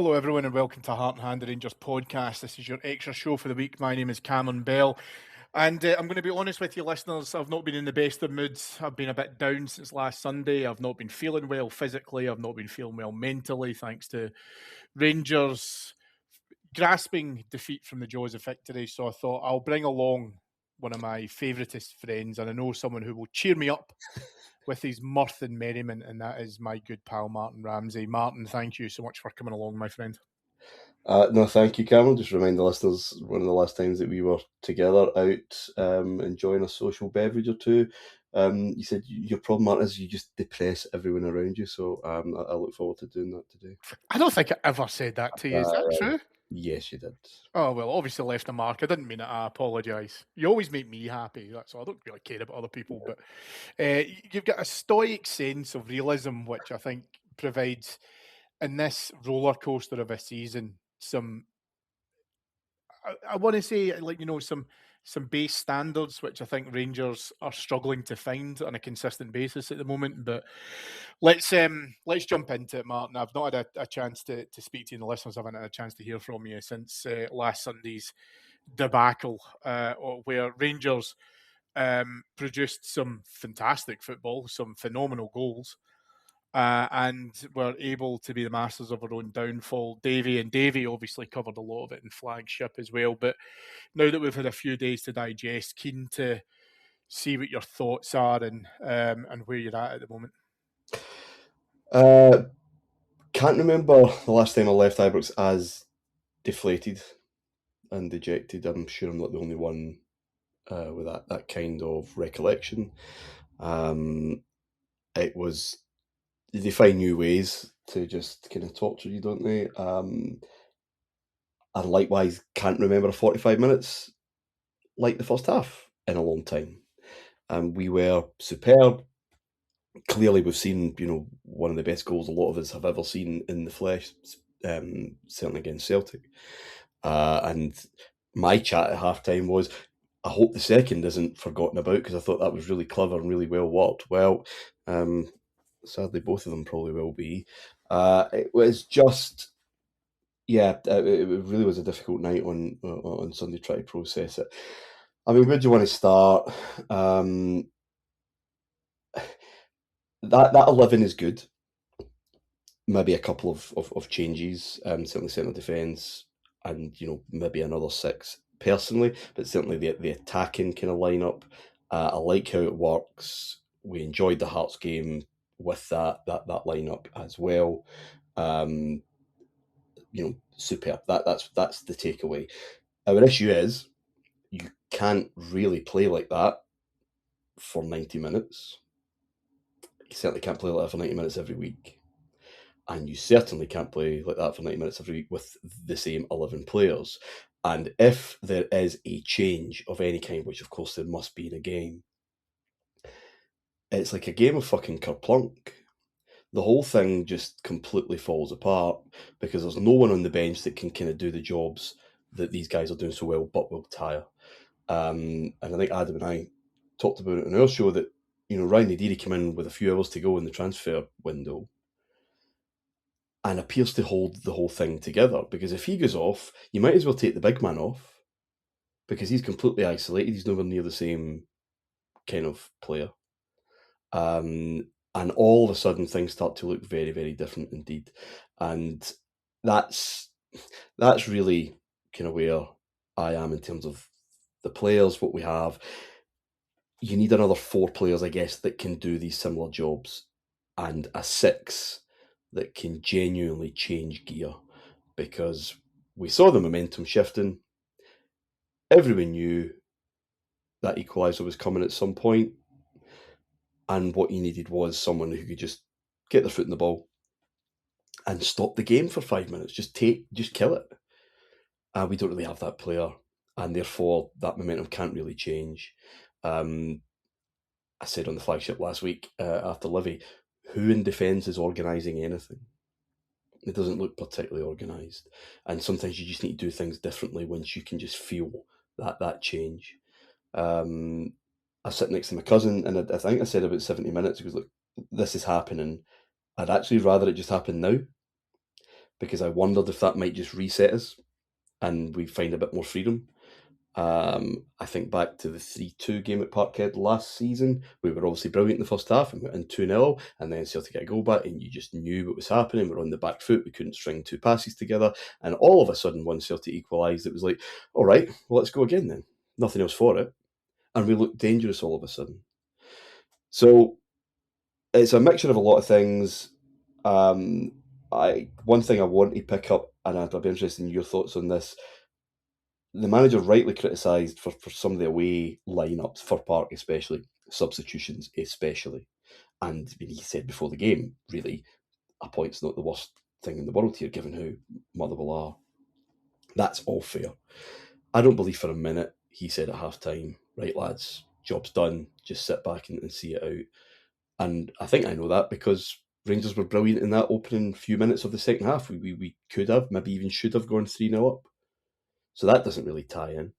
Hello, everyone, and welcome to Heart and Hand, the Rangers podcast. This is your extra show for the week. My name is Cameron Bell, and I'm going to be honest with you, listeners. I've not been in the best of moods. I've been a bit down since last Sunday. I've not been feeling well physically. I've not been feeling well mentally, thanks to Rangers grasping defeat from the jaws of victory. So I thought I'll bring along one of my favouritest friends, and I know someone who will cheer me up with his mirth and merriment, and that is my good pal Martyn Ramsey. Martyn, thank you so much for coming along, my friend. No, thank you, Cameron. Just remind the listeners, one of the last times that we were together out enjoying a social beverage or two, you said your problem, Martin, is you just depress everyone around you. So I look forward to doing that today. I don't think I ever said that to you. Is that true? Yes, you did. Oh, well, obviously left a mark. I didn't mean it. I apologise. You always make me happy. That's all. I don't really care about other people. But you've got a stoic sense of realism, which I think provides, in this roller coaster of a season, some, I want to say, like, some base standards, which I think Rangers are struggling to find on a consistent basis at the moment. But let's jump into it, Martyn. I've not had a chance to speak to you, and the listeners haven't had a chance to hear from you since last Sunday's debacle, where Rangers produced some fantastic football, some phenomenal goals, and were able to be the masters of our own downfall. Davey obviously covered a lot of it in Flagship as well. But now that we've had a few days to digest, keen to see what your thoughts are and where you're at the moment. Can't remember the last time I left Ibrox as deflated and dejected. I'm sure I'm not the only one with that kind of recollection. It was, they find new ways to just kind of torture you, don't they? I likewise can't remember 45 minutes like the first half in a long time. We were superb. Clearly, we've seen, one of the best goals a lot of us have ever seen in the flesh, certainly against Celtic. And my chat at halftime was, I hope the second isn't forgotten about, because I thought that was really clever and really well worked. Well, sadly, both of them probably will be. It was just, it really was a difficult night on Sunday trying to process it. I mean, where do you want to start? That 11 is good. Maybe a couple of changes, certainly centre defence, and maybe another 6 personally, but certainly the attacking kind of lineup. I like how it works. We enjoyed the Hearts game with that lineup as well. Superb. That's the takeaway. Our issue is you can't really play like that for 90 minutes. You certainly can't play like that for 90 minutes every week. And you certainly can't play like that for 90 minutes every week with the same 11 players. And if there is a change of any kind, which of course there must be in a game, it's like a game of fucking kerplunk. The whole thing just completely falls apart because there's no one on the bench that can kind of do the jobs that these guys are doing so well, but will tire. And I think Adam and I talked about it in our show that, Ryan Nadiri came in with a few hours to go in the transfer window and appears to hold the whole thing together, because if he goes off, you might as well take the big man off, because he's completely isolated. He's nowhere near the same kind of player. And all of a sudden things start to look very, very different indeed. And that's really kind of where I am in terms of the players, what we have. You need another 4 players, I guess, that can do these similar jobs, and a 6 that can genuinely change gear, because we saw the momentum shifting. Everyone knew that equaliser was coming at some point, and what you needed was someone who could just get their foot in the ball and stop the game for 5 minutes. Just kill it. We don't really have that player, and therefore that momentum can't really change. I said on the Flagship last week after Livy, who in defence is organising anything? It doesn't look particularly organised. And sometimes you just need to do things differently once you can just feel that change. I sit next to my cousin, and I think I said about 70 minutes, he was like, this is happening. I'd actually rather it just happen now, because I wondered if that might just reset us and we find a bit more freedom. I think back to the 3-2 game at Parkhead last season. We were obviously brilliant in the first half and went in 2-0, and then Celtic got a goal back, and you just knew what was happening. We were on the back foot, we couldn't string two passes together, and all of a sudden, once Celtic equalised, it was like, all right, well, let's go again then. Nothing else for it. And we looked dangerous all of a sudden. So it's a mixture of a lot of things. One thing I want to pick up, and I'd be interested in your thoughts on this. The manager rightly criticised for some of the away lineups for Park, especially substitutions, especially. And he said before the game, really, a point's not the worst thing in the world here, given how Motherwell are. That's all fair. I don't believe for a minute he said at half time, right, lads, job's done, just sit back and see it out. And I think I know that because Rangers were brilliant in that opening few minutes of the second half. We could have, maybe even should have gone 3-0 up. So that doesn't really tie in.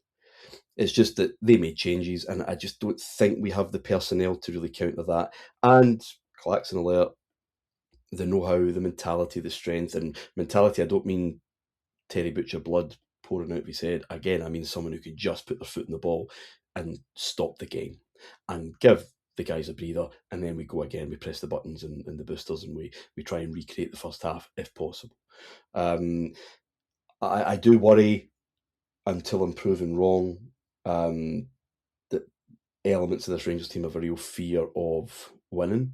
It's just that they made changes, and I just don't think we have the personnel to really counter that. And Claxon alert, the know-how, the mentality, the strength, and mentality, I don't mean Terry Butcher blood pouring out of his head. Again, I mean someone who could just put their foot in the ball and stop the game and give the guys a breather, and then we go again. We press the buttons and the boosters, and we try and recreate the first half if possible. I do worry until I'm proven wrong that elements of this Rangers team have a real fear of winning.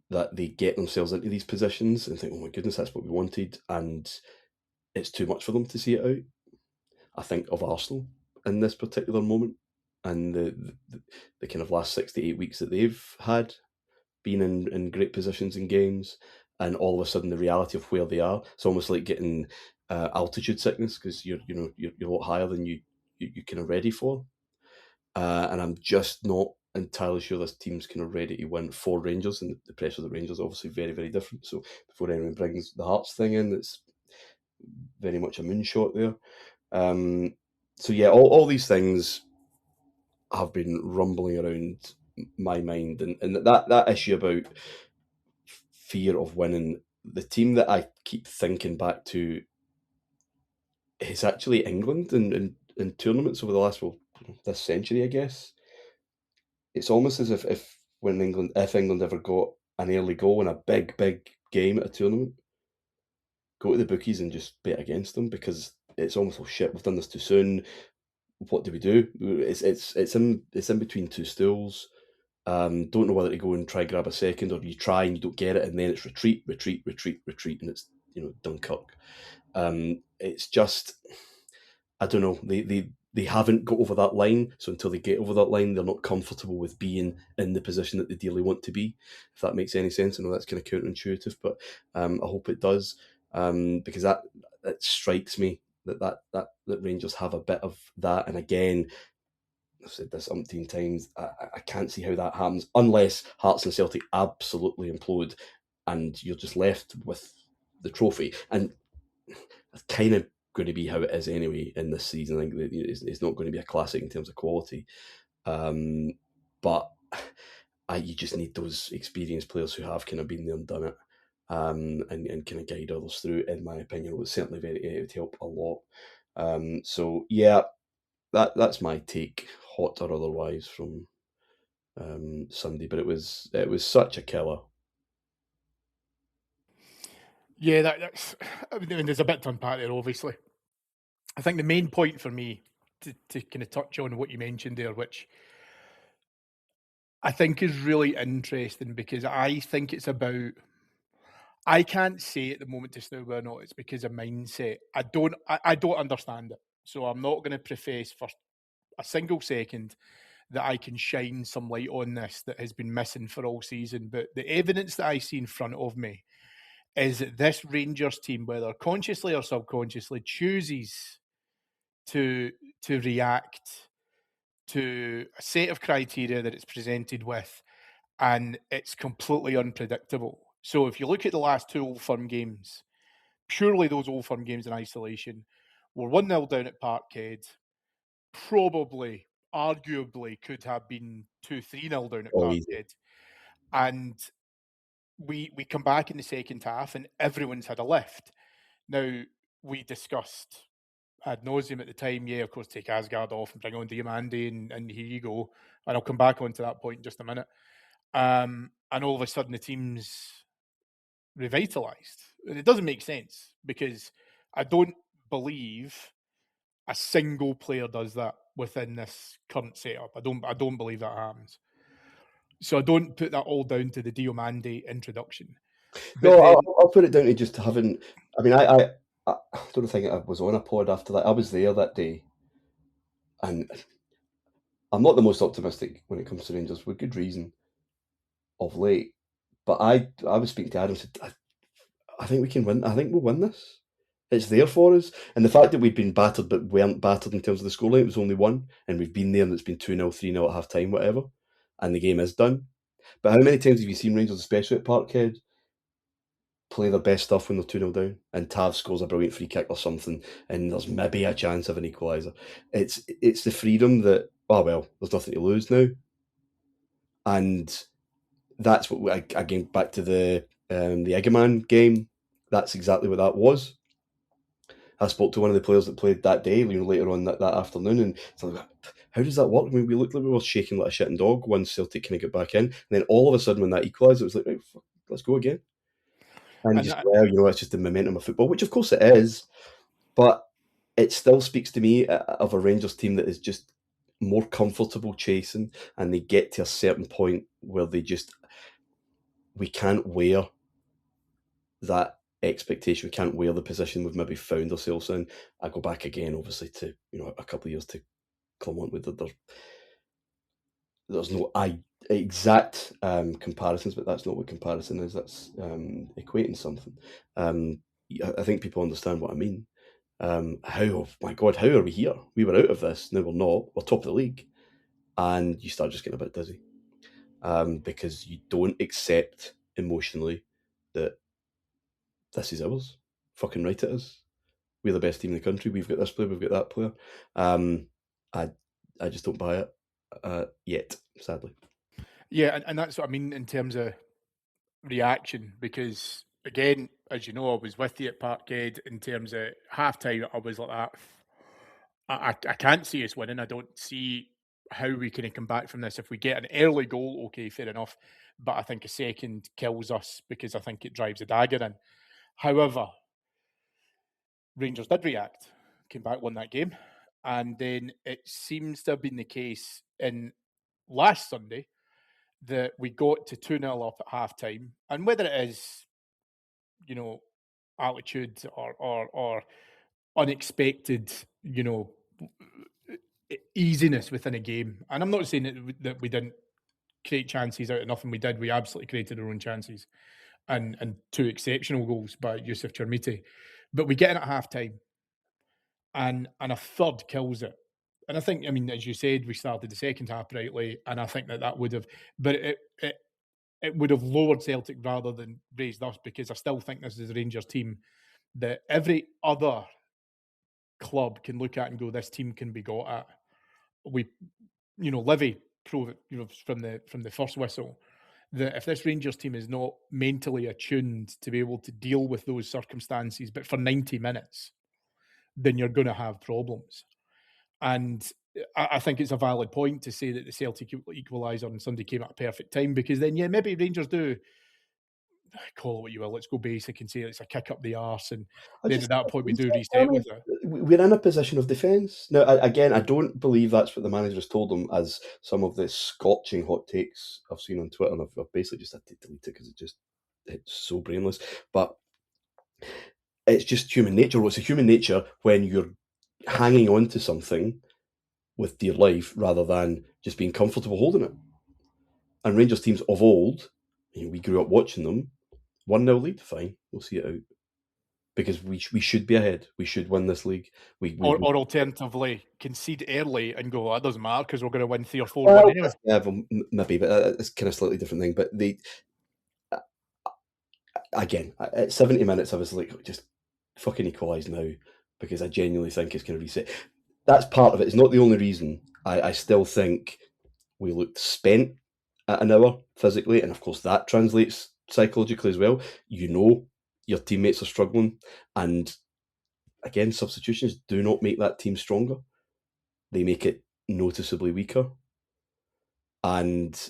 That they get themselves into these positions and think, oh my goodness, that's what we wanted, and it's too much for them to see it out. I think of Arsenal in this particular moment and the kind of last 6 to 8 weeks that they've had, been in great positions in games, and all of a sudden the reality of where they are. It's almost like getting altitude sickness because you're a lot higher than you kind of ready for. And I'm just not entirely sure this team's kind of ready to win for Rangers, and the pressure of the Rangers is obviously very, very different. So before anyone brings the Hearts thing in, it's very much a moonshot there. So yeah, all these things have been rumbling around my mind, and that issue about fear of winning. The team that I keep thinking back to is actually England in tournaments over the last, well, this century, I guess. It's almost as if England ever got an early goal in a big game at a tournament, go to the bookies and just bet against them because it's almost, oh shit, we've done this too soon. What do we do? It's in between two stools. Don't know whether to go and try grab a second, or you try and you don't get it, and then it's retreat, and it's Dunkirk. It's just, I don't know. They haven't got over that line, so until they get over that line, they're not comfortable with being in the position that they dearly want to be. If that makes any sense, I know that's kind of counterintuitive, but I hope it does, because that strikes me that Rangers have a bit of that. And again, I've said this umpteen times, I can't see how that happens unless Hearts and Celtic absolutely implode, and you're just left with the trophy. And that's kind of going to be how it is anyway in this season. I think that it's not going to be a classic in terms of quality, but you just need those experienced players who have kind of been there and done it, and kind of guide others through. In my opinion, it would certainly it would help a lot. So yeah, that's my take, hot or otherwise, from Sunday. But it was such a killer. Yeah, that's. I mean, there's a bit to unpack there, obviously. I think the main point for me to kind of touch on what you mentioned there, which I think is really interesting because I think it's about. I can't say at the moment just now whether or not it's because of mindset. I don't understand it. So I'm not going to profess for a single second that I can shine some light on this that has been missing for all season. But the evidence that I see in front of me is that this Rangers team, whether consciously or subconsciously, chooses to react to a set of criteria that it's presented with, and it's completely unpredictable. So if you look at the last two Old Firm games, purely those Old Firm games in isolation, we're 1-0 down at Parkhead, probably, arguably, could have been 2-3-0 down at Oh, easy. Parkhead. And we come back in the second half and everyone's had a lift. Now, we discussed ad nauseum at the time, yeah, of course, take Asgard off and bring on Diamandi, and here you go. And I'll come back onto that point in just a minute. And all of a sudden, the team's revitalized. And it doesn't make sense because I don't believe a single player does that within this current setup. I don't believe that happens. So I don't put that all down to the Diomande introduction. But No, then, I'll put it down to just having. I mean, I don't think I was on a pod after that. I was there that day, and I'm not the most optimistic when it comes to Rangers, with good reason, of late. But I was speaking to Adam and said, I think we can win. I think we'll win this. It's there for us. And the fact that we'd been battered but weren't battered in terms of the scoreline, it was only one, and we've been there and it's been 2-0, 3-0 at half time, whatever, and the game is done. But how many times have you seen Rangers, especially at Parkhead, play their best stuff when they're 2-0 down and Tav scores a brilliant free kick or something and there's maybe a chance of an equaliser? It's the freedom that, oh well, there's nothing to lose now. And that's what, again, back to the Egeman game, that's exactly what that was. I spoke to one of the players that played that day, later on that afternoon, and it's like, how does that work? I mean, we looked like we were shaking like a shitting dog once Celtic kind of got back in, and then all of a sudden when that equalised, it was like, right, fuck, let's go again. And just, well, it's just the momentum of football, which of course it is, but it still speaks to me of a Rangers team that is just more comfortable chasing, and they get to a certain point where we can't wear that expectation. We can't wear the position we've maybe found ourselves in. I go back again, obviously, to a couple of years to Clermont with there's no exact comparisons, but that's not what comparison is. That's equating something. I think people understand what I mean. Oh my God, how are we here? We were out of this. Now we're not. We're top of the league. And you start just getting a bit dizzy because you don't accept emotionally that this is ours. Fucking right it is. We're the best team in the country. We've got this player, we've got that player. I just don't buy it yet, sadly. yeah, and that's what I mean in terms of reaction, because again, as you know, I was with you at Parkhead. In terms of halftime, I was like that. I can't see us winning. I don't see how we can come back from this. If we get an early goal, okay, fair enough. But I think a second kills us because I think it drives a dagger in. However, Rangers did react, came back, won that game. And then it seems to have been the case in last Sunday that we got to 2-0 up at half time. And whether it is, attitude or unexpected, easiness within a game. And I'm not saying that we didn't create chances out of nothing. We did. We absolutely created our own chances and two exceptional goals by Yusuf Chermiti. But we get in at half time and a third kills it. And I think, as you said, we started the second half brightly, and I think that would have, but it would have lowered Celtic rather than raised us, because I still think this is a Rangers team that every other club can look at and go, this team can be got at. Livy prove it, from the first whistle, that if this Rangers team is not mentally attuned to be able to deal with those circumstances, but for 90 minutes, then you're going to have problems. And I think it's a valid point to say that the Celtic equaliser on Sunday came at a perfect time, because then, yeah, maybe Rangers do call it what you will. Let's go basic and say it's a kick up the arse, and then at that point we do reset with it. We're in a position of defence. Now, again, I don't believe that's what the manager has told them, as some of the scorching hot takes I've seen on Twitter, and I've basically just had to delete it because it's so brainless. But it's just human nature. Well, it's a human nature when you're hanging on to something with dear life rather than just being comfortable holding it. And Rangers teams of old, we grew up watching them, 1-0 lead, fine, we'll see it out. Because we should be ahead. We should win this league. Or alternatively, concede early and go, that doesn't matter because we're going to win 3 or 4-1 anyway. Yeah, maybe, but it's kind of a slightly different thing. But again, at 70 minutes, I was like, just fucking equalise now, because I genuinely think it's going to reset. That's part of it. It's not the only reason. I still think we looked spent at an hour physically, and of course that translates psychologically as well. You know your teammates are struggling, and again, substitutions do not make that team stronger. They make it noticeably weaker, and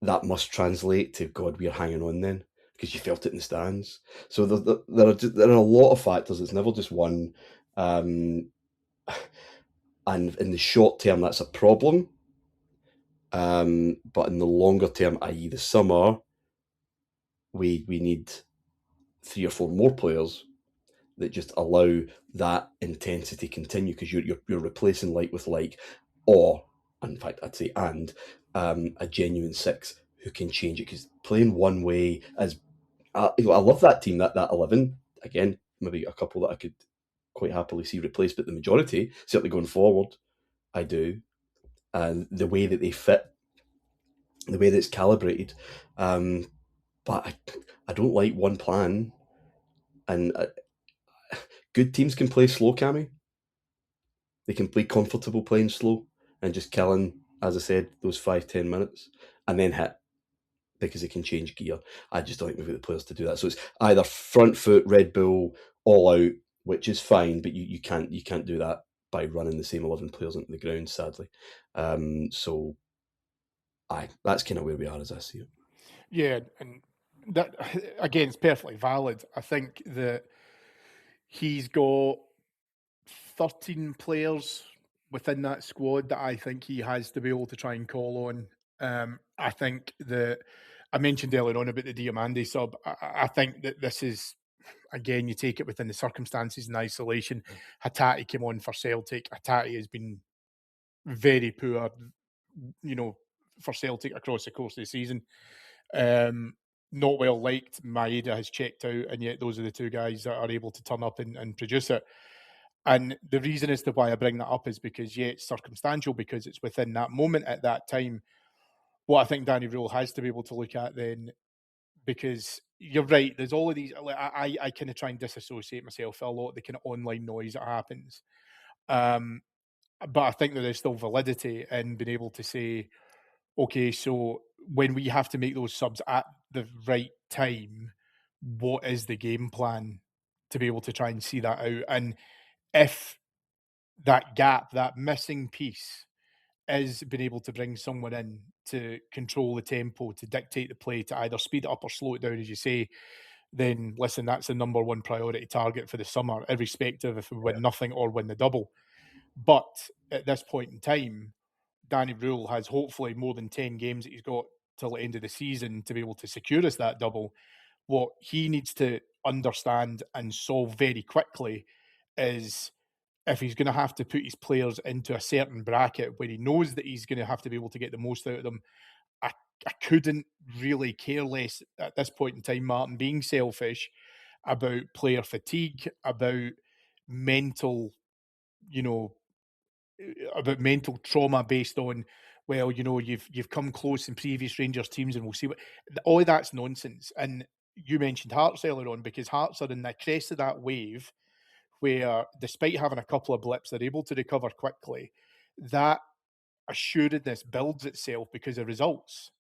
that must translate to God. We're hanging on then because you felt it in the stands. So there are a lot of factors. It's never just one, and in the short term, that's a problem. But in the longer term, i.e., the summer, we need 3 or 4 more players that just allow that intensity continue, because you're replacing like with like, or in fact I'd say a genuine six who can change it. Because playing one way is, I love that team, that 11. Again, maybe a couple that I could quite happily see replaced, but the majority, certainly going forward, I do. And the way that they fit, the way that it's calibrated, but I don't like one plan. And good teams can play slow, Cammy. They can play comfortable playing slow and just killing, as I said, those 5-10 minutes, and then hit, because they can change gear. I just don't think we've got the players to do that. So it's either front foot, Red Bull, all out, which is fine, but you can't do that by running the same 11 players into the ground, sadly. So that's kind of where we are as I see it. Yeah, and that again, it's perfectly valid. I think that he's got 13 players within that squad that I think he has to be able to try and call on. I think that I mentioned earlier on about the Diamande sub. I think that this is, again, you take it within the circumstances in isolation. Hatate came on for Celtic. Hatate has been very poor, for Celtic across the course of the season. Not well liked. Maeda has checked out, and yet those are the two guys that are able to turn up and produce it. And the reason as to why I bring that up is because, yeah, it's circumstantial, because it's within that moment at that time. What I think Danny Rule has to be able to look at then, because you're right, there's all of these. I kind of try and disassociate myself a lot, the kind of online noise that happens. Um, but I think there is still validity in being able to say, okay, so when we have to make those subs at the right time, what is the game plan to be able to try and see that out? And if that gap, that missing piece, is being able to bring someone in to control the tempo, to dictate the play, to either speed it up or slow it down, as you say, then listen, that's the number one priority target for the summer, irrespective if we win nothing or win the double. But at this point in time, Danny Rule has hopefully more than 10 games that he's got till the end of the season to be able to secure us that double. What he needs to understand and solve very quickly is, if he's going to have to put his players into a certain bracket where he knows that he's going to have to be able to get the most out of them, I, I couldn't really care less at this point in time, Martyn, being selfish, about player fatigue, about mental, you know, about mental trauma based on, well, you've come close in previous Rangers teams, and we'll see what, all of that's nonsense. And you mentioned Hearts earlier on, because Hearts are in the crest of that wave where, despite having a couple of blips, they're able to recover quickly. That assuredness builds itself because of results.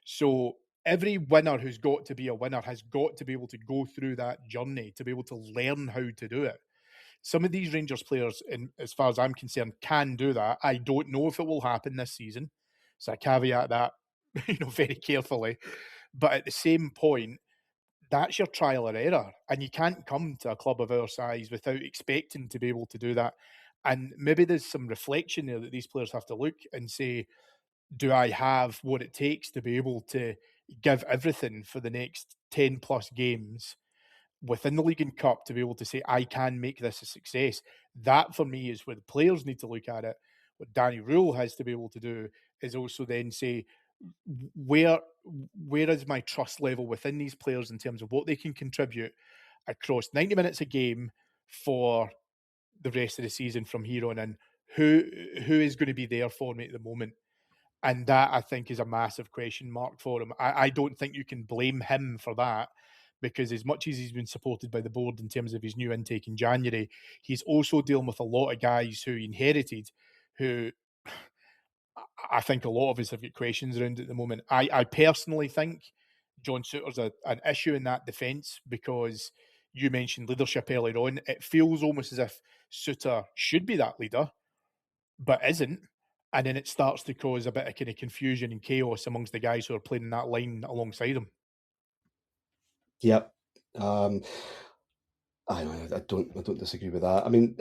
So every winner who's got to be a winner has got to be able to go through that journey to be able to learn how to do it. Some of these Rangers players, as far as I'm concerned, can do that. I don't know if it will happen this season, so I caveat that very carefully. But at the same point, that's your trial or error, and you can't come to a club of our size without expecting to be able to do that. And maybe there's some reflection there that these players have to look and say, do I have what it takes to be able to give everything for the next 10 plus games within the league and cup to be able to say, I can make this a success? That for me is where the players need to look at it. What Danny Rule has to be able to do is also then say, where where is my trust level within these players in terms of what they can contribute across 90 minutes a game for the rest of the season from here on in? Who is going to be there for me at the moment? And that, I think, is a massive question mark for him. I don't think you can blame him for that, because as much as he's been supported by the board in terms of his new intake in January, he's also dealing with a lot of guys who he inherited, who I think a lot of us have got questions around at the moment. I personally think John Souttar's an issue in that defence because you mentioned leadership earlier on. It feels almost as if Souttar should be that leader, but isn't. And then it starts to cause a bit of kind of confusion and chaos amongst the guys who are playing in that line alongside him. Yep. I don't disagree with that. I mean,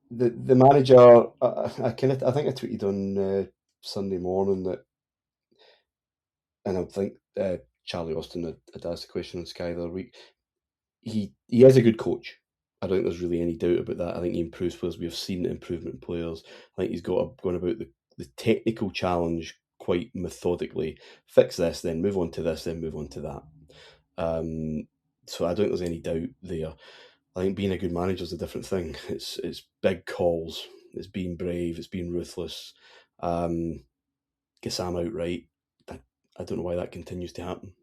the manager, I think I tweeted on Sunday morning that, and I think Charlie Austin had asked the question on Sky the other week. He is a good coach. I don't think there's really any doubt about that. I think he improves players. We have seen improvement in players. I think he's gone about the technical challenge quite methodically. Fix this, then move on to this, then move on to that. So I don't think there's any doubt there. I think being a good manager is a different thing. It's big calls. It's being brave. It's being ruthless. Get Sam out right. I don't know why that continues to happen.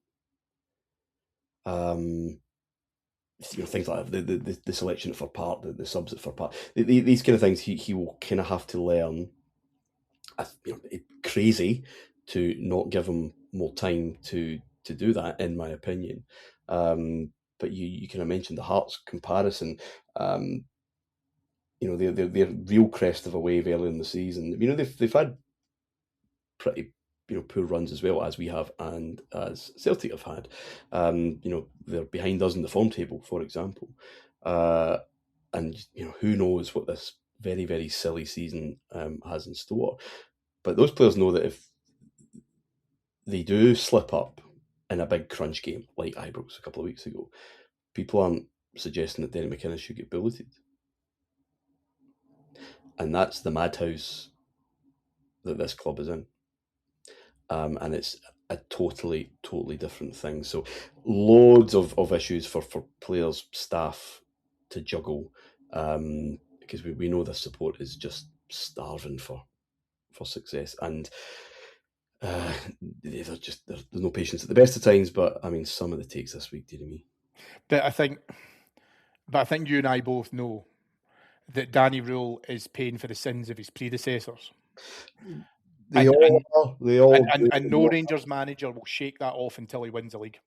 Things like the selection for part, the subs for part, these kind of things he will kind of have to learn. It's crazy to not give him more time to do that, in my opinion. But you kind of mentioned the Hearts comparison. Their real crest of a wave early in the season. They've had pretty poor runs as well, as we have and as Celtic have had. They're behind us in the form table, for example. And who knows what this very, very silly season has in store. But those players know that if they do slip up in a big crunch game like Ibrox a couple of weeks ago, people aren't suggesting that Derek McInnes should get bulleted. And that's the madhouse that this club is in. And it's a totally, totally different thing. So loads of issues for players, staff to juggle, because we know the support is just starving for success. And there's no patience at the best of times, but I mean, some of the takes this week, dear me. But I think you and I both know that Danny Rule is paying for the sins of his predecessors. They all are. And no Rangers manager will shake that off until he wins the league.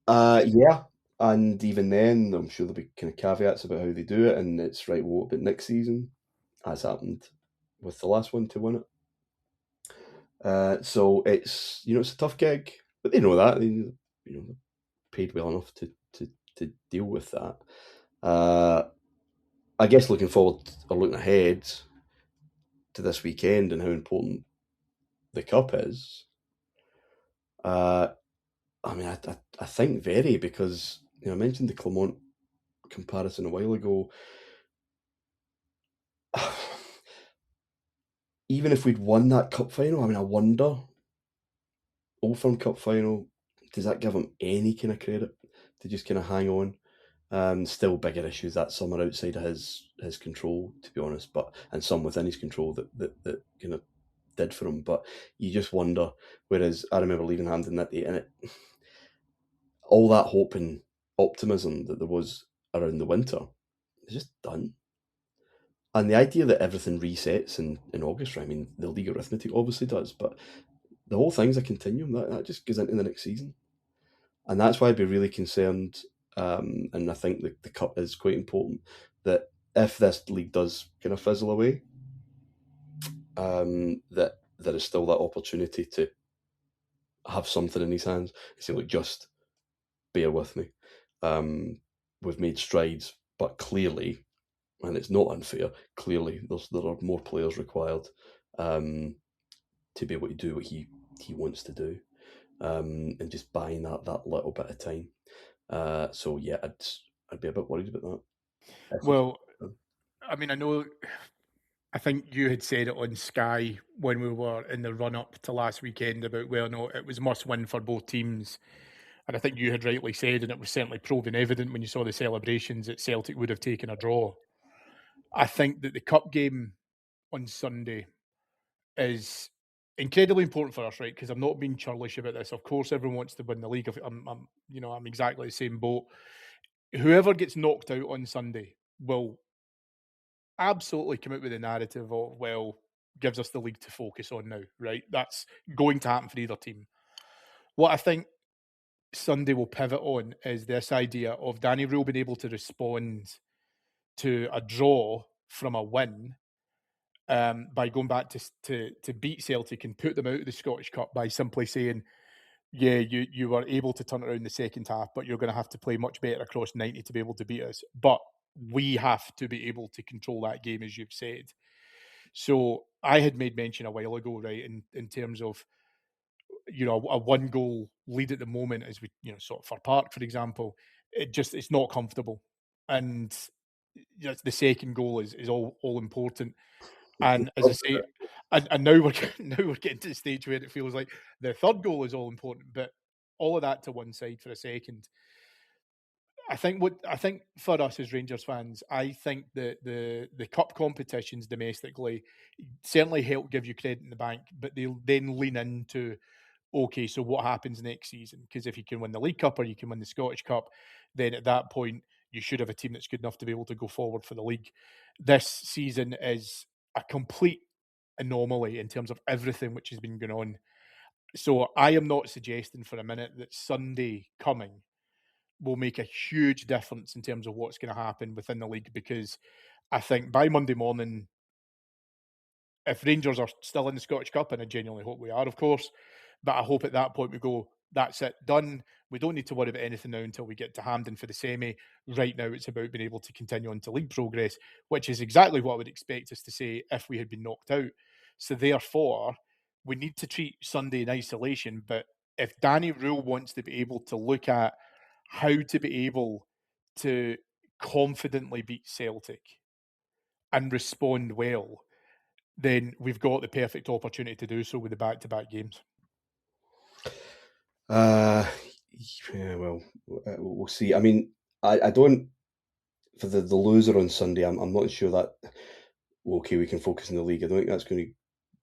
Yeah, and even then, I'm sure there'll be kind of caveats about how they do it, and it's right. What about next season? As happened with the last one to win it. So it's it's a tough gig, but they know that they paid well enough to deal with that. I guess looking forward or looking ahead to this weekend and how important the cup is. I mean, I think very, because I mentioned the Clermont comparison a while ago. Even if we'd won that cup final, I mean, I wonder, Old Firm Cup final, does that give him any kind of credit to just kind of hang on? Still bigger issues that some are outside of his control, to be honest, and some within his control that kind of did for him. But you just wonder. Whereas I remember leaving Hampden that day, and all that hope and optimism that there was around the winter is just done. And the idea that everything resets in August, I mean, the league arithmetic obviously does, but the whole thing's a continuum. That just goes into the next season. And that's why I'd be really concerned, and I think the cup is quite important, that if this league does kind of fizzle away, that there is still that opportunity to have something in his hands. It's like, just bear with me. We've made strides, but clearly, and it's not unfair, clearly there are more players required to be able to do what he wants to do, and just buying that little bit of time. So yeah, I'd be a bit worried about that. Well, I mean, I think you had said it on Sky when we were in the run-up to last weekend about whether or not it was must-win for both teams. And I think you had rightly said, and it was certainly proven evident when you saw the celebrations, that Celtic would have taken a draw. I think that the cup game on Sunday is incredibly important for us, right? Because I'm not being churlish about this. Of course, everyone wants to win the league. I'm exactly the same boat. Whoever gets knocked out on Sunday will absolutely come out with the narrative of, well, gives us the league to focus on now, right? That's going to happen for either team. What I think Sunday will pivot on is this idea of Danny Rule being able to respond to a draw from a win, by going back to beat Celtic and put them out of the Scottish Cup by simply saying, "Yeah, you were able to turn it around the second half, but you're going to have to play much better across 90 to be able to beat us. But we have to be able to control that game, as you've said." So I had made mention a while ago, right, in terms of, a one goal lead at the moment, as we, sort of for Park, for example, it's not comfortable. And the second goal is all important. And as I say, and now we're now we're getting to the stage where it feels like the third goal is all important. But all of that to one side for a second. I think for us as Rangers fans, I think that the cup competitions domestically certainly help give you credit in the bank, but they'll then lean into, okay, so what happens next season? Because if you can win the League Cup or you can win the Scottish Cup, then at that point you should have a team that's good enough to be able to go forward for the league. This season is a complete anomaly in terms of everything which has been going on. So I am not suggesting for a minute that Sunday coming will make a huge difference in terms of what's going to happen within the league, because I think by Monday morning, if Rangers are still in the Scottish Cup, and I genuinely hope we are, of course, but I hope at that point we go, that's it, done. We don't need to worry about anything now until we get to Hampden for the semi. Right now, it's about being able to continue on to league progress, which is exactly what I would expect us to say if we had been knocked out. So therefore, we need to treat Sunday in isolation. But if Danny Rule wants to be able to look at how to be able to confidently beat Celtic and respond well, then we've got the perfect opportunity to do so with the back-to-back games. Uh, yeah, well, we'll see. I mean, I don't, for the loser on Sunday. I'm not sure that, okay, we can focus in the league. I don't think that's going to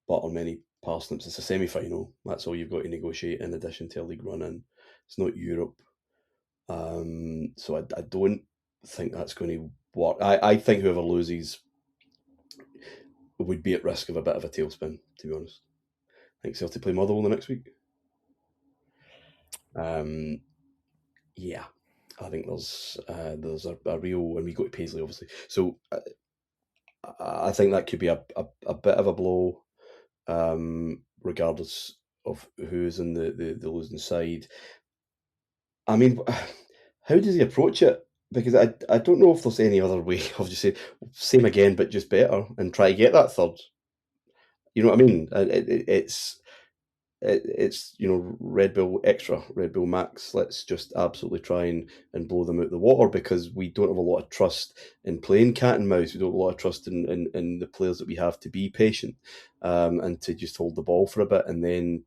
butter many parsnips. It's a semi-final. That's all you've got to negotiate in addition to a league run in. It's not Europe. So I don't think that's going to work. I think whoever loses would be at risk of a bit of a tailspin, to be honest. I think Celtic play Motherwell the next week. Yeah, I think there's a real, and we go to Paisley obviously. So I think that could be a bit of a blow, regardless of who's in the losing side. I mean, how does he approach it? Because I don't know if there's any other way of just saying same again, but just better, and try to get that third. You know what I mean? It's Red Bull Extra, Red Bull Max. Let's just absolutely try and blow them out the water, because we don't have a lot of trust in playing cat and mouse. We don't have a lot of trust in the players that we have to be patient, and to just hold the ball for a bit, and then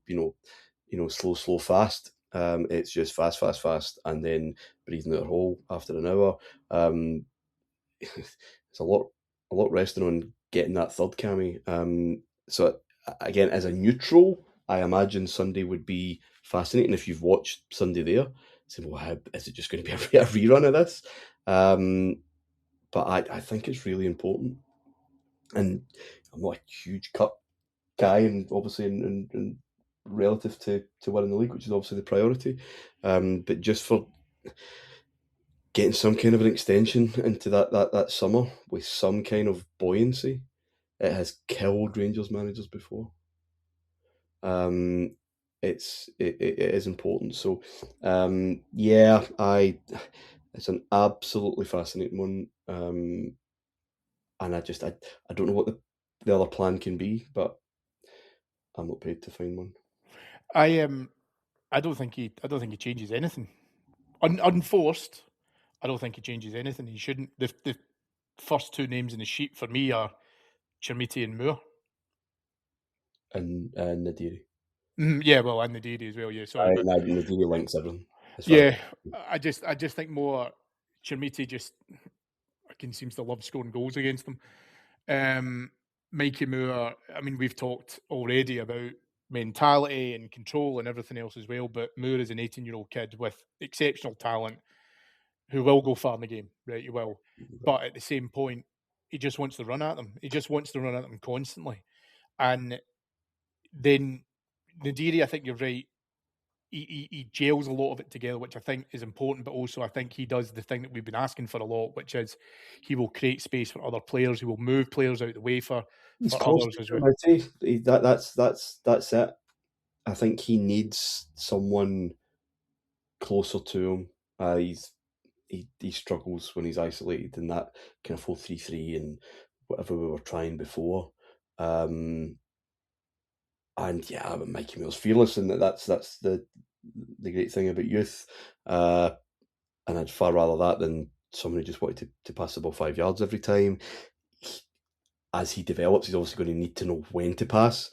slow, fast. It's just fast, fast, fast, and then breathing out a hole after an hour. It's a lot resting on getting that third, Cammy. So again, as a neutral, I imagine Sunday would be fascinating. If you've watched Sunday there, say, well, how is it just going to be a rerun of this? But I think it's really important, and I'm not a huge cup guy, and obviously in relative to winning the league, which is obviously the priority. But just for getting some kind of an extension into that summer with some kind of buoyancy, it has killed Rangers managers before. It is important. So, yeah, it's an absolutely fascinating one. And I don't know what the other plan can be, but I'm not paid to find one. I don't think he changes anything. Unforced, I don't think he changes anything. He shouldn't. The first two names in the sheet for me are Chermiti and Moore. And Nadiri. Yeah, well, and the Dairy as well. Yeah, sorry, but Nadiri links everything as far as. yeah, I just think more Chermiti just again seems to love scoring goals against them. Mikey Moore, I mean, we've talked already about mentality and control and everything else as well, but Moore is an 18-year-old kid with exceptional talent who will go far in the game, right? He will. But at the same point, he just wants to run at them. He just wants to run at them constantly. And then Nadiri, I think you're right. he gels a lot of it together, which I think is important. But also, I think he does the thing that we've been asking for a lot, which is he will create space for other players. He will move players out the way He's for close others to as him, well. I'd say. That's it. I think he needs someone closer to him. He struggles when he's isolated in that kind of 4-3-3 and whatever we were trying before. And yeah, Mikey Moore's fearless, and that's the great thing about youth. And I'd far rather that than someone who just wanted to pass the ball 5 yards every time. As he develops, he's obviously going to need to know when to pass,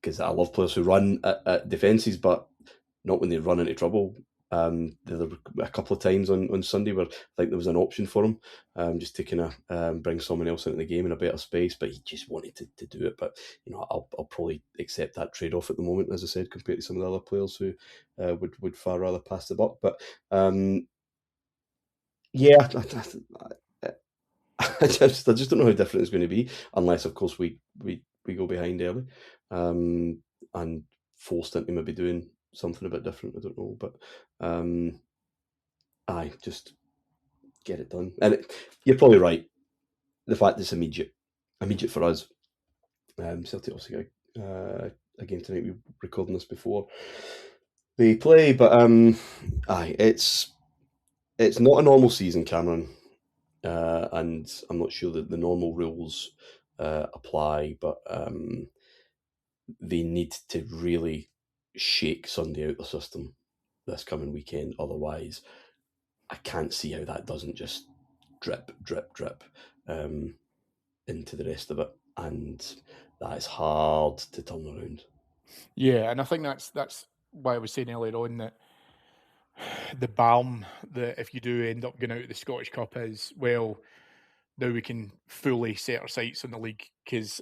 because I love players who run at defences, but not when they run into trouble. There were a couple of times on Sunday where I think there was an option for him, just to kind of bring someone else into the game in a better space, but he just wanted to do it. But I'll probably accept that trade off at the moment, as I said, compared to some of the other players who would far rather pass the buck. But yeah, I just don't know how different it's going to be, unless of course we go behind early, and forced into maybe doing something a bit different. I don't know, but aye, just get it done. And you're probably right. The fact it's immediate for us. Celtic obviously got a game tonight. We're recording this before they play, but aye, it's not a normal season, Cameron. And I'm not sure that the normal rules apply, but they need to really shake Sunday out the system this coming weekend. Otherwise, I can't see how that doesn't just drip, drip, drip into the rest of it, and that is hard to turn around. Yeah, and I think that's why I was saying earlier on that the balm that if you do end up going out of the Scottish Cup is, well, now we can fully set our sights on the league, because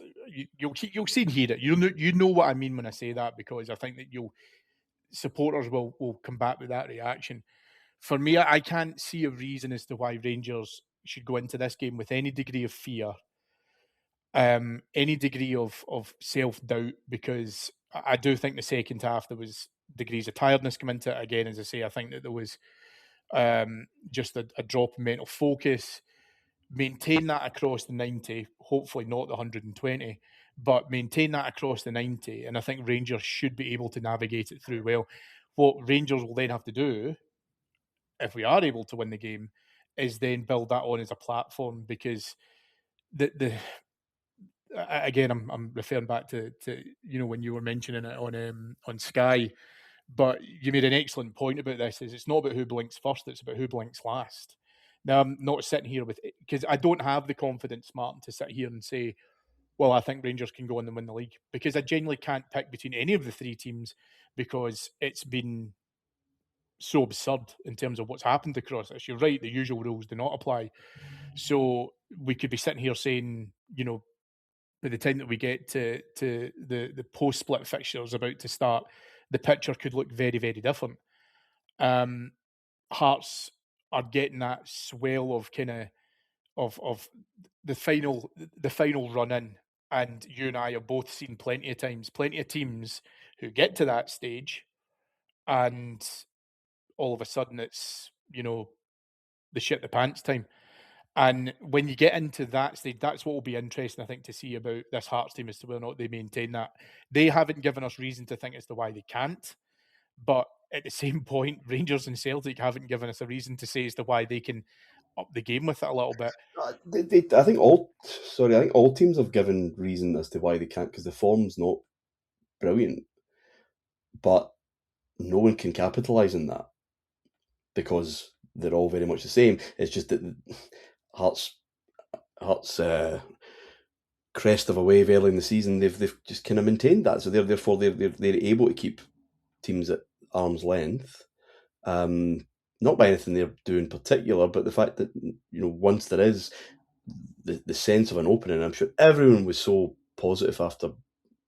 you'll see and hear it. You know what I mean when I say that, because I think that supporters will come back with that reaction. For me, I can't see a reason as to why Rangers should go into this game with any degree of fear, any degree of self doubt, because I do think the second half there was degrees of tiredness come into it. Again, as I say, I think that there was just a drop in mental focus. Maintain that across the 90, hopefully not the 120, but maintain that across the 90. And I think Rangers should be able to navigate it through well. What Rangers will then have to do, if we are able to win the game, is then build that on as a platform, because the again, I'm referring back to when you were mentioning it on Sky, but you made an excellent point about this. Is it's not about who blinks first; it's about who blinks last. Now, I'm not sitting here because I don't have the confidence, Martin, to sit here and say, well, I think Rangers can go on and win the league, because I genuinely can't pick between any of the three teams, because it's been so absurd in terms of what's happened across this. You're right; the usual rules do not apply. So we could be sitting here saying, by the time that we get to the post split fixtures about to start, the picture could look very, very different. Um, Hearts are getting that swell of kind of the final run in, and you and I have both seen plenty of times, plenty of teams who get to that stage, and all of a sudden it's the shit the pants time. And when you get into that stage, that's what will be interesting, I think, to see about this Hearts team, as to whether or not they maintain that. They haven't given us reason to think as to why they can't. But at the same point, Rangers and Celtic haven't given us a reason to say as to why they can up the game with it a little bit. I think all teams have given reason as to why they can't, because the form's not brilliant, but no one can capitalise on that because they're all very much the same. It's just that Hearts crest of a wave early in the season, they've just kind of maintained that, so they're able to keep teams at arm's length. Not by anything they're doing particular, but the fact that once there is the sense of an opening, I'm sure everyone was so positive after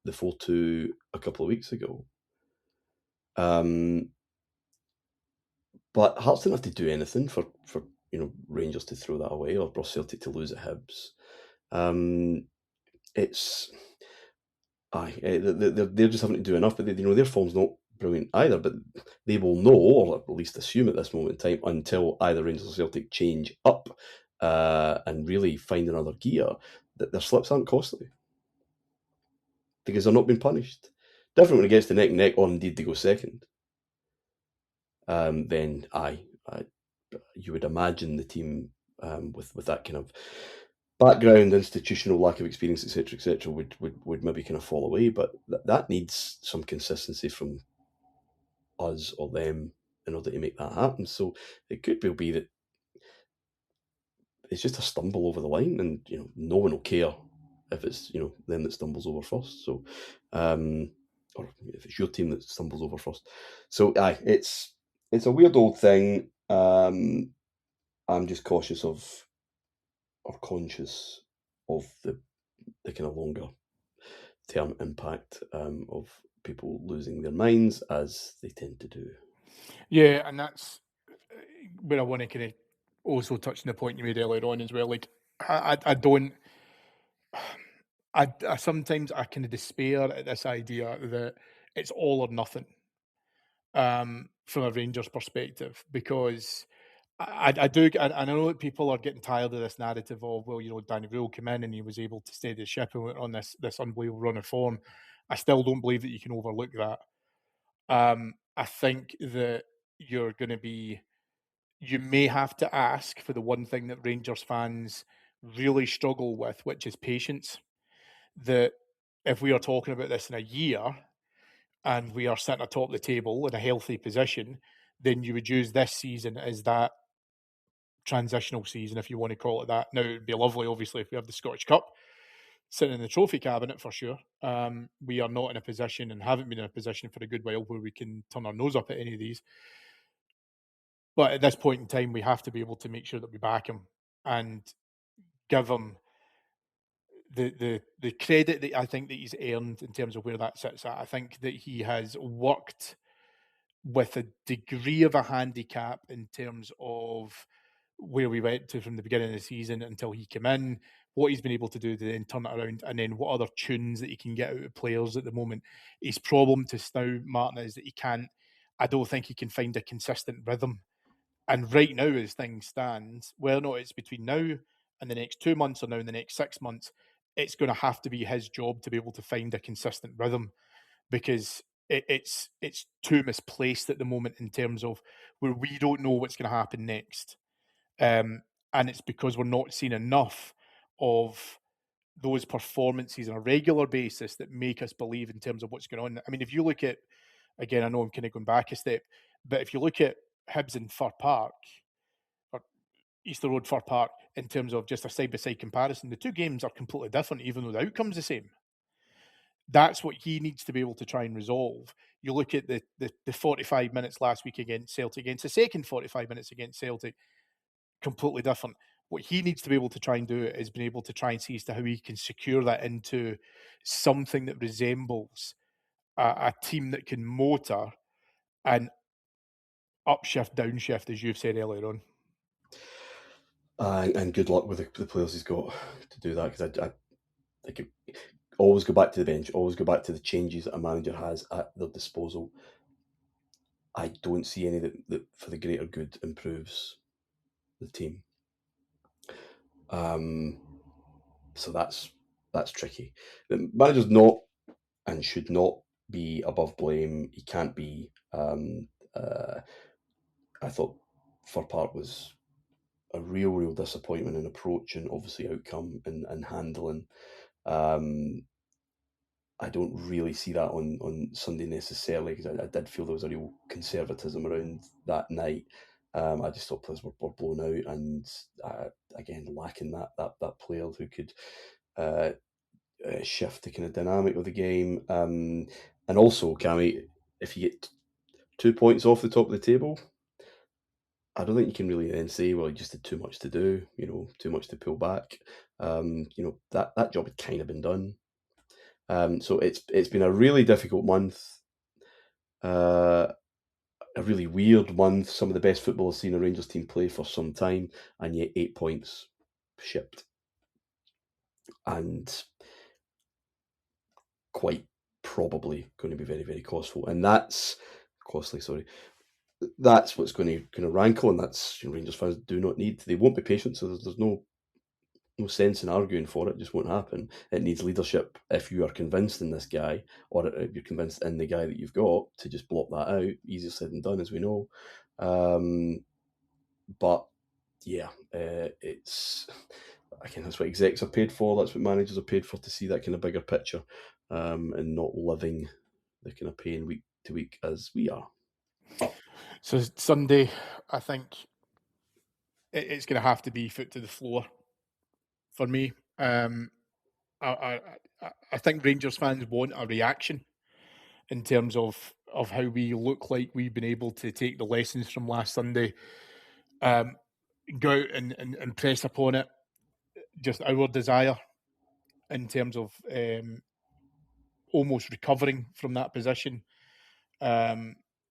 the 4-2 a couple of weeks ago. But Hearts didn't have to do anything for Rangers to throw that away, or Celtic to lose at Hibs. It's they're just having to do enough, but their form's not brilliant either, but they will know, or at least assume at this moment in time, until either Rangers or Celtic change up and really find another gear, that their slips aren't costly because they're not being punished. Different when it gets to neck and neck, or indeed they go second. Then you would imagine the team with that kind of background, institutional lack of experience, etc., would maybe kind of fall away. But that needs some consistency from us or them in order to make that happen. So it could well be that it's just a stumble over the line, and no one will care if it's them that stumbles over first. So, or if it's your team that stumbles over first. So, it's a weird old thing. I'm just cautious of, or conscious of the kind of longer term impact of people losing their minds, as they tend to do. Yeah, and that's where I want to kind of also touch on the point you made earlier on as well. Like, I don't. I sometimes I kind of despair at this idea that it's all or nothing from a Rangers perspective, because I do I know that people are getting tired of this narrative of, well, Danny Rule came in and he was able to steady the ship and went on this unbelievable run of form. I still don't believe that you can overlook that. I think that you're going to be you may have to ask for the one thing that Rangers fans really struggle with, which is patience. That if we are talking about this in a year and we are sitting atop the table in a healthy position, then you would use this season as that transitional season, if you want to call it that. Now, it would be lovely, obviously, if we have the Scottish Cup sitting in the trophy cabinet for sure. We are not in a position and haven't been in a position for a good while where we can turn our nose up at any of these. But at this point in time, we have to be able to make sure that we back him and give him the credit that I think that he's earned in terms of where that sits at. I think that he has worked with a degree of a handicap in terms of where we went to from the beginning of the season until he came in, what he's been able to do to then turn it around, and then what other tunes that he can get out of players at the moment. His problem to now, Martyn, is that I don't think he can find a consistent rhythm. And right now, as things stand, whether or not it's between now and the next 2 months or now in the next 6 months, it's going to have to be his job to be able to find a consistent rhythm, because it's too misplaced at the moment in terms of where we don't know what's going to happen next, and it's because we're not seeing enough of those performances on a regular basis that make us believe in terms of what's going on. I mean, if you look at, again, I know I'm kind of going back a step, but if you look at Hibs and Fir Park, or Easter Road Fir Park, in terms of just a side by side comparison, the two games are completely different, even though the outcome's the same. That's what he needs to be able to try and resolve. You look at the 45 minutes last week against Celtic, against the second 45 minutes against Celtic, completely different. What he needs to be able to try and do is being able to try and see as to how he can secure that into something that resembles a team that can motor and upshift, downshift, as you've said earlier on. And good luck with the players he's got to do that, because I could always go back to the bench, always go back to the changes that a manager has at their disposal. I don't see any that for the greater good improves the team. So that's tricky. The manager's not and should not be above blame. He can't be. I thought Fir Park was a real disappointment in approach and obviously outcome and handling. I don't really see that on Sunday necessarily, because I did feel there was a real conservatism around that night. I just thought players were blown out, and again lacking that player who could shift the kind of dynamic of the game. And also, Cammy, if you get 2 points off the top of the table, I don't think you can really then say, well, he just had too much to do, too much to pull back. That job had kind of been done. So it's been a really difficult month, a really weird month. Some of the best football I've seen a Rangers team play for some time, and yet 8 points shipped, and quite probably going to be very, very costly. Sorry. That's what's going to kind of rankle, and that's Rangers fans do not need. They won't be patient, so there's no sense in arguing for it. It just won't happen. It needs leadership. If you are convinced in this guy, or if you're convinced in the guy that you've got, to just block that out. Easier said than done, as we know. But yeah, it's again, that's what execs are paid for. That's what managers are paid for, to see that kind of bigger picture, and not living the kind of pain week to week as we are. So Sunday, I think it's going to have to be foot to the floor for me. I think Rangers fans want a reaction in terms of how we look like we've been able to take the lessons from last Sunday, go out and press upon it. Just our desire in terms of almost recovering from that position,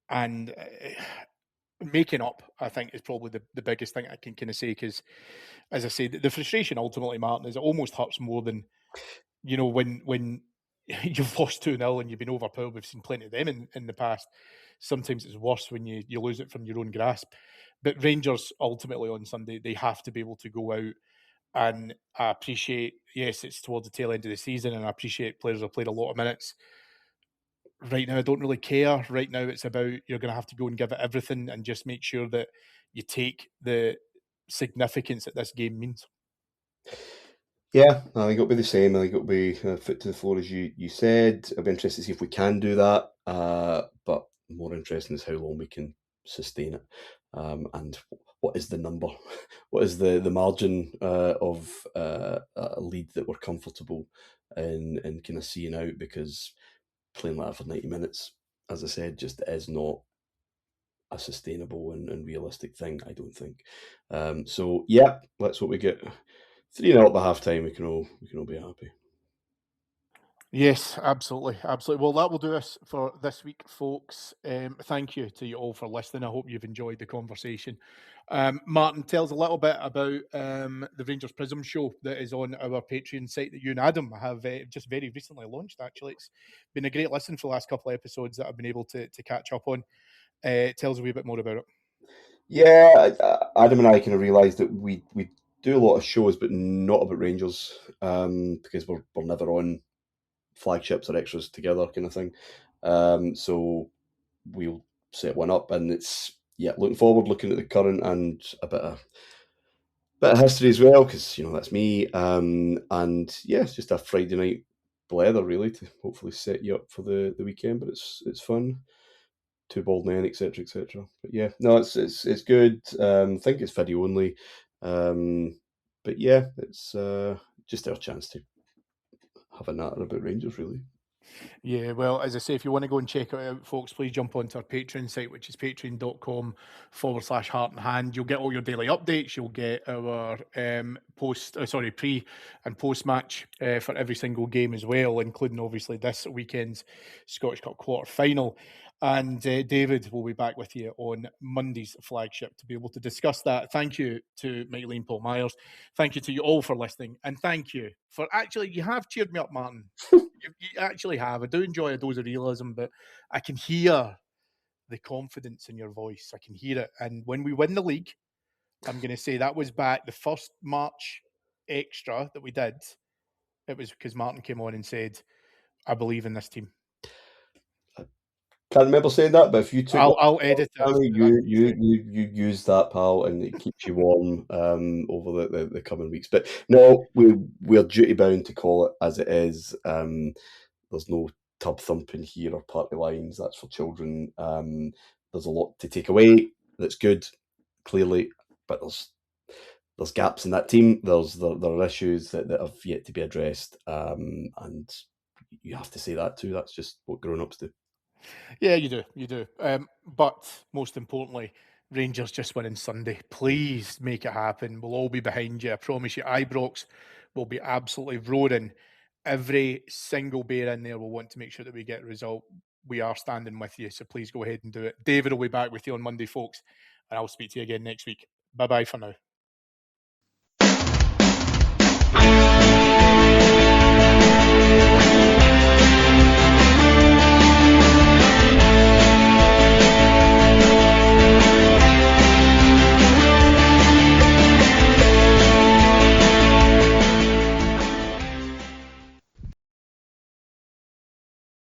and making up, I think, is probably the biggest thing I can kind of say, because, as I say, the frustration ultimately, Martyn, is it almost hurts more than, when you've lost 2-0 and you've been overpowered. We've seen plenty of them in the past. Sometimes it's worse when you lose it from your own grasp. But Rangers, ultimately, on Sunday, they have to be able to go out, and I appreciate, yes, it's towards the tail end of the season, and I appreciate players have played a lot of minutes. Right now, I don't really care. Right now, it's about, you're going to have to go and give it everything and just make sure that you take the significance that this game means. Yeah, I think it'll be the same. I think it'll be foot to the floor, as you said. I'll be interested to see if we can do that. But more interesting is how long we can sustain it, and what is the number, what is the margin of a lead that we're comfortable in kind of seeing out, because playing like that for 90 minutes, as I said, just is not a sustainable and realistic thing, I don't think. So yeah, let's hope we get 3-0 at the half time. We can all be happy. Yes, absolutely, absolutely. Well, that will do us for this week, folks. Thank you to you all for listening. I hope you've enjoyed the conversation. Martyn, tell us a little bit about the Rangers Prism show that is on our Patreon site that you and Adam have just very recently launched. Actually, it's been a great listen for the last couple of episodes that I've been able to catch up on. Tell us a wee bit more about it. Yeah, Adam and I kind of realised that we do a lot of shows, but not about Rangers, because we're never on flagships or extras together, kind of thing. So we'll set one up, and it's looking forward, looking at the current, and a bit of history as well, because that's me. And yeah, it's just a Friday night blether, really, to hopefully set you up for the weekend. But it's fun. Two bald men, etc., etc. But yeah, no, it's good. I think it's video only. But yeah, it's just our chance to have a natter about Rangers, really. Yeah, well, as I say, if you want to go and check it out, folks, please jump onto our Patreon site, which is patreon.com/heart and hand. You'll get all your daily updates. You'll get our pre and post match for every single game as well, including obviously this weekend's Scottish Cup quarter final. And David will be back with you on Monday's flagship to be able to discuss that. Thank you to Michael Paul Myers. Thank you to you all for listening. And thank you for you have cheered me up, Martyn. You actually have. I do enjoy a dose of realism, but I can hear the confidence in your voice. I can hear it. And when we win the league, I'm going to say that was back the first March extra that we did. It was because Martyn came on and said, "I believe in this team." Can't remember saying that, but if you took I'll edit it. you use that, pal, and it keeps you warm over the coming weeks. But no, we're duty bound to call it as it is. There's no tub thumping here or party lines. That's for children. There's a lot to take away. That's good, clearly, but there's gaps in that team. There are issues that have yet to be addressed, and you have to say that too. That's just what grown-ups do. Yeah, you do. But most importantly, Rangers just winning Sunday. Please make it happen. We'll all be behind you. I promise you. Ibrox will be absolutely roaring. Every single bear in there will want to make sure that we get a result. We are standing with you, so please go ahead and do it. David will be back with you on Monday, folks, and I'll speak to you again next week. Bye-bye for now.